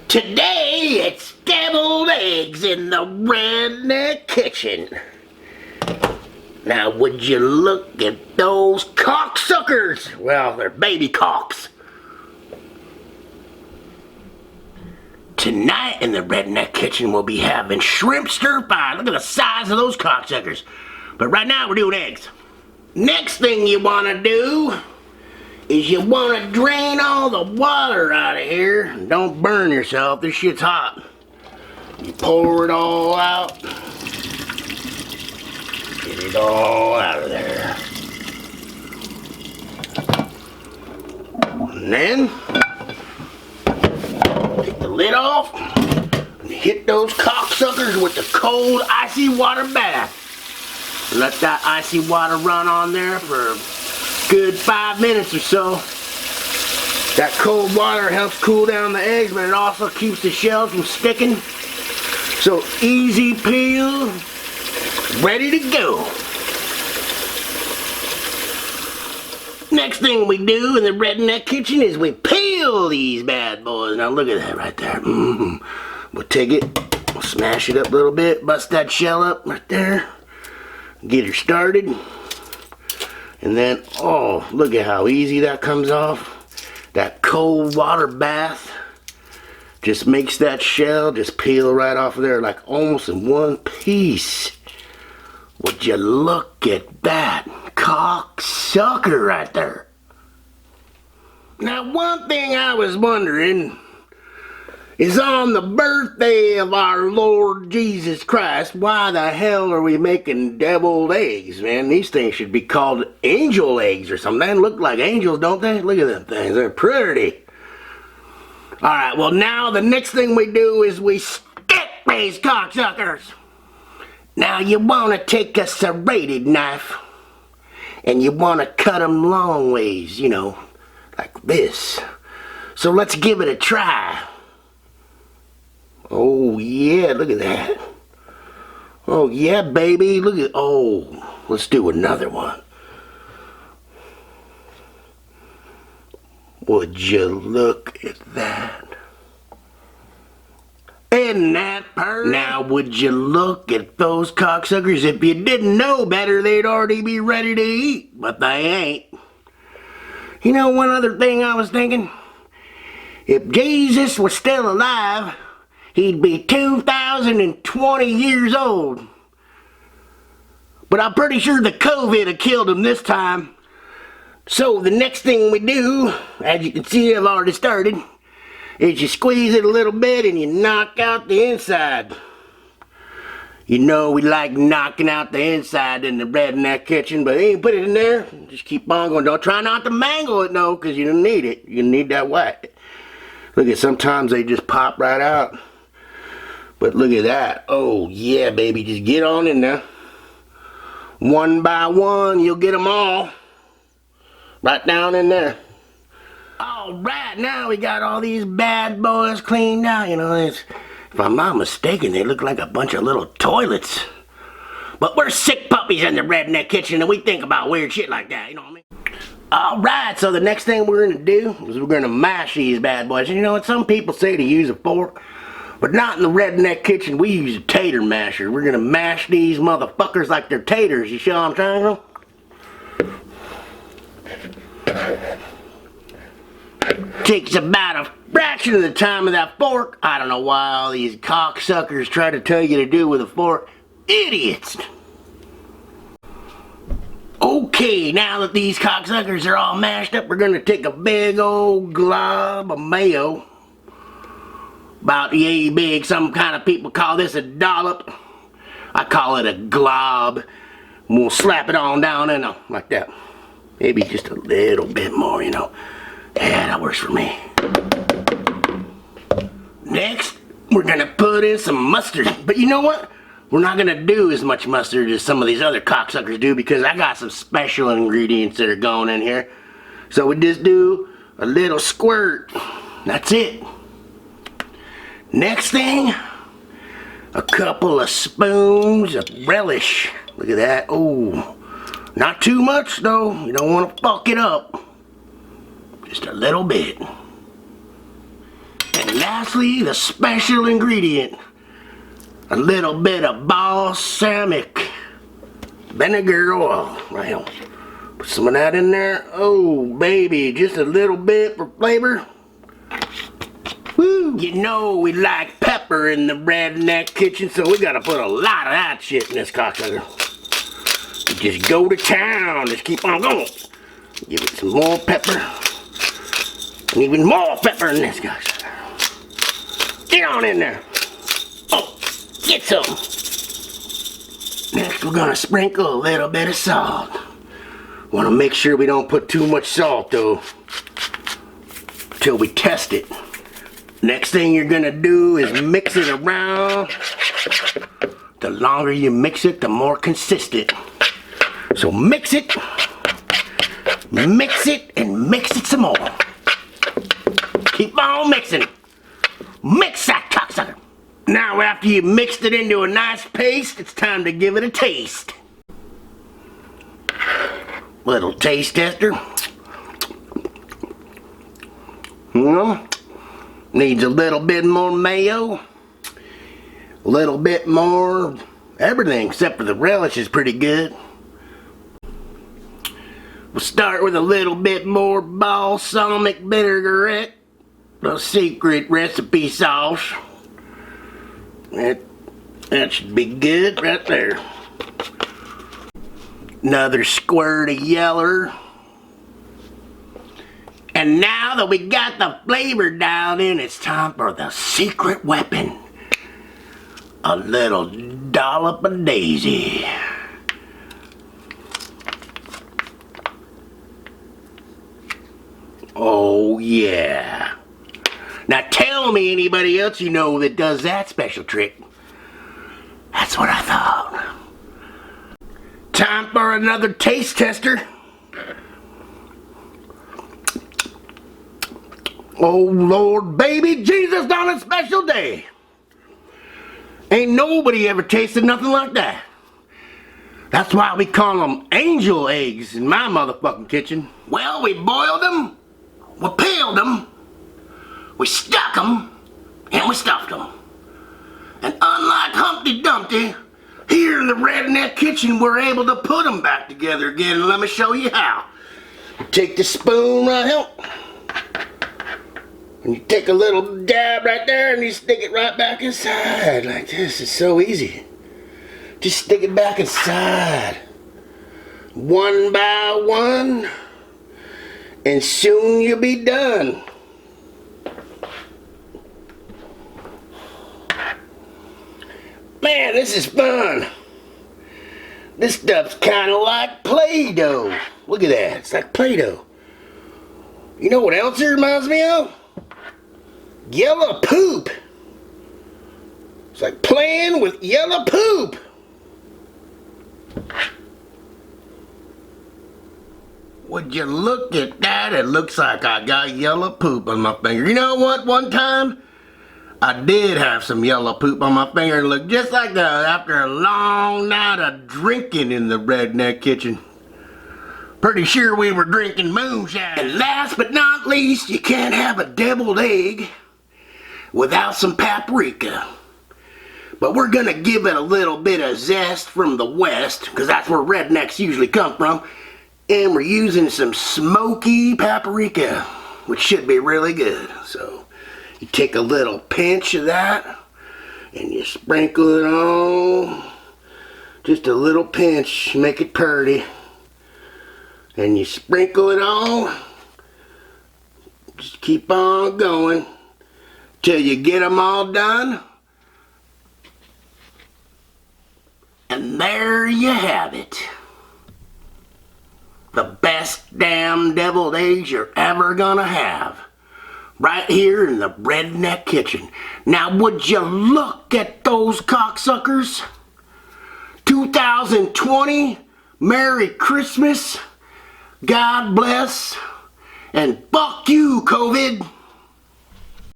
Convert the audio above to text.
Today it's deviled eggs in the redneck kitchen. Now would you look at those cocksuckers? Well, they're baby cocks. Tonight in the redneck kitchen we'll be having shrimp stir fry. Look at the size of those cocksuckers. But right now we're doing eggs. Next thing you want to do is you want to drain all the water out of here. Don't burn yourself, this shit's hot. You pour it all out. Get it all out of there. And then, take the lid off and hit those cocksuckers with the cold icy water bath. Let that icy water run on there for good 5 minutes or so. That cold water helps cool down the eggs, but it also keeps the shells from sticking. So easy peel, ready to go. Next thing we do in the redneck kitchen is we peel these bad boys. Now look at that right there. We'll take it, we'll smash it up a little bit, bust that shell up right there, get her started. And then, oh, look at how easy that comes off. That cold water bath just makes that shell just peel right off of there like almost in one piece. Would you look at that cocksucker right there? Now, one thing I was wondering is on the birthday of our Lord Jesus Christ, why the hell are we making deviled eggs, man? These things should be called angel eggs or something. They look like angels, don't they? Look at them things, they're pretty. Alright, well now the next thing we do is we stick these cocksuckers. Now you want to take a serrated knife and you want to cut them long ways, you know, like this. So let's give it a try. Oh yeah, look at that. Oh yeah, baby, look at, oh, let's do another one. Would you look at that? Isn't that perfect? Now would you look at those cocksuckers? If you didn't know better, they'd already be ready to eat, but they ain't. You know one other thing I was thinking? If Jesus was still alive, he'd be 2,020 years old. But I'm pretty sure the COVID had killed him this time. So the next thing we do, as you can see I've already started, is you squeeze it a little bit and you knock out the inside. You know we like knocking out the inside in the redneck kitchen, but you put it in there, just keep on going. Don't try not to mangle it, no, because you don't need it. You need that white. Look at, sometimes they just pop right out. But look at that. Oh yeah, baby, just get on in there. One by one, you'll get them all. Right down in there. Alright, now we got all these bad boys cleaned out. You know, if I'm not mistaken, they look like a bunch of little toilets. But we're sick puppies in the redneck kitchen and we think about weird shit like that, you know what I mean? Alright, so the next thing we're going to do is we're going to mash these bad boys. And you know what, some people say to use a fork, but not in the redneck kitchen. We use a tater masher. We're going to mash these motherfuckers like they're taters. You see what I'm trying to? Takes about a fraction of the time of that fork. I don't know why all these cocksuckers try to tell you to do with a fork. Idiots! Okay, now that these cocksuckers are all mashed up, we're going to take a big old glob of mayo. About yay big. Some kind of people call this a dollop. I call it a glob. We'll slap it on down in them like that. Maybe just a little bit more, you know. Yeah, that works for me. Next, we're gonna put in some mustard. But you know what? We're not gonna do as much mustard as some of these other cocksuckers do because I got some special ingredients that are going in here. So we just do a little squirt. That's it. Next thing, a couple of spoons of relish. Look at that. Oh, not too much though. You don't want to fuck it up. Just a little bit. And lastly, the special ingredient. A little bit of balsamic vinegar oil. Well, put some of that in there. Oh, baby, just a little bit for flavor. Woo! You know we like pepper in the redneck kitchen, so we gotta put a lot of that shit in this cocksucker. Just go to town. Just keep on going. Give it some more pepper. And even more pepper in this cocksucker. Get on in there. Oh, get some. Next, we're gonna sprinkle a little bit of salt. Want to make sure we don't put too much salt, though, till we test it. Next thing you're gonna do is mix it around. The longer you mix it, the more consistent. So mix it, and mix it some more. Keep on mixing. Mix that cocksucker. Now after you've mixed it into a nice paste, it's time to give it a taste. Little taste tester. Needs a little bit more mayo. A little bit more everything except for the relish is pretty good. We'll start with a little bit more balsamic vinaigrette. A secret recipe sauce. That should be good right there. Another squirt of yeller. And now that we got the flavor dialed in, it's time for the secret weapon. A little dollop of daisy. Oh yeah. Now tell me anybody else you know that does that special trick. That's what I thought. Time for another taste tester. Oh Lord, baby Jesus on a special day. Ain't nobody ever tasted nothing like that. That's why we call them angel eggs in my motherfucking kitchen. Well, we boiled them, we peeled them, we stuck them, and we stuffed them. And unlike Humpty Dumpty, here in the redneck kitchen, we're able to put them back together again. And let me show you how. Take the spoon right here, and you take a little dab right there, and you stick it right back inside like this. It's so easy. Just stick it back inside, one by one, and soon you'll be done. Man, this is fun. This stuff's kind of like Play-Doh. Look at that, it's like Play-Doh. You know what else it reminds me of? Yellow poop. It's like playing with yellow poop. Would you look at that? It looks like I got yellow poop on my finger. You know what? One time, I did have some yellow poop on my finger and looked just like that after a long night of drinking in the redneck kitchen. Pretty sure we were drinking moonshine. And last but not least, you can't have a deviled egg without some paprika. But we're gonna give it a little bit of zest from the west, because that's where rednecks usually come from. And we're using some smoky paprika, which should be really good. So you take a little pinch of that and you sprinkle it on. Just a little pinch, make it pretty. And you sprinkle it on. Just keep on going till you get them all done. And there you have it. The best damn deviled eggs you're ever gonna have. Right here in the redneck kitchen. Now would you look at those cocksuckers? 2020, Merry Christmas, God bless, and fuck you, COVID.